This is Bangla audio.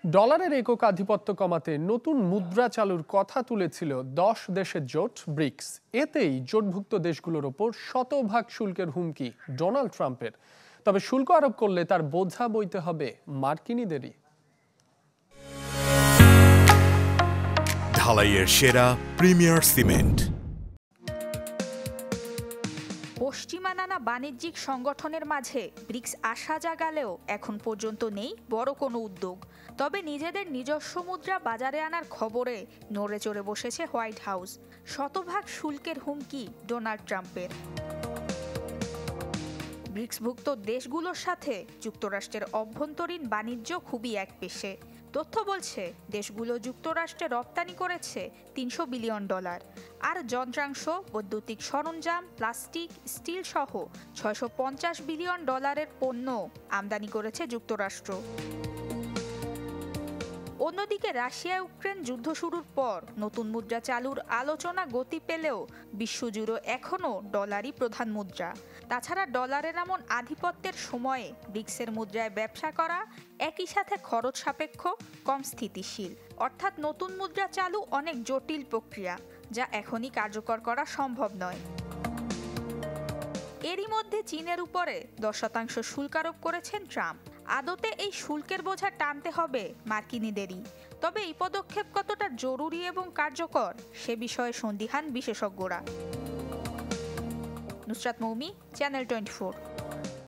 ডলারের একক আধিপত্য কমাতে নতুন মুদ্রা চালুর কথা তুলেছিল 10 দেশের জোট ব্রিক্স। এতেই জোটভুক্ত দেশগুলোর ওপর শতভাগ শুল্কের হুমকি ডোনাল্ড ট্রাম্পের। তবে শুল্ক আরোপ করলে তার বোঝা বইতে হবে মার্কিনীদেরই। ঢালাইয়ের সেরা প্রিমিয়ার সিমেন্ট। পশ্চিমা নানা বাণিজ্যিক সংগঠনের মাঝে ব্রিক্স আশা জাগালেও এখন পর্যন্ত নেই বড় কোনো উদ্যোগ। তবে নিজেদের নিজস্ব মুদ্রা বাজারে আনার খবরে নড়ে চড়ে বসেছে হোয়াইট হাউস। শতভাগ শুল্কের হুমকি ডোনাল্ড ট্রাম্পের। ব্রিক্সভুক্ত দেশগুলোর সাথে যুক্তরাষ্ট্রের অভ্যন্তরীণ বাণিজ্য খুবই একপেশে। তথ্য বলছে দেশগুলো যুক্তরাষ্ট্রে রপ্তানি করেছে $300 বিলিয়ন, আর যন্ত্রাংশ, বৈদ্যুতিক সরঞ্জাম, প্লাস্টিক, স্টিল সহ $650 বিলিয়ন পণ্য আমদানি করেছে যুক্তরাষ্ট্র। অন্যদিকে রাশিয়া ইউক্রেন যুদ্ধ শুরুর পর নতুন মুদ্রা চালুর আলোচনা গতি পেলেও বিশ্বজুড়ে এখনও ডলারই প্রধান মুদ্রা। তাছাড়া ডলারের এমন আধিপত্যের সময়ে ব্রিক্সের মুদ্রায় ব্যবসা করা একই সাথে খরচ সাপেক্ষ, কম স্থিতিশীল। অর্থাৎ নতুন মুদ্রা চালু অনেক জটিল প্রক্রিয়া, যা এখনই কার্যকর করা সম্ভব নয়। এরই মধ্যে চীনের উপরে 10% শুল্ক আরোপ করেছেন ট্রাম্প। আদতে এই শুল্কের বোঝা টানতে হবে মার্কিনীদেরই। তবে এই পদক্ষেপ কতটা জরুরি এবং কার্যকর সে বিষয়ে সন্দিহান বিশেষজ্ঞরা। নুসরাত মৌমি, চ্যানেল 24।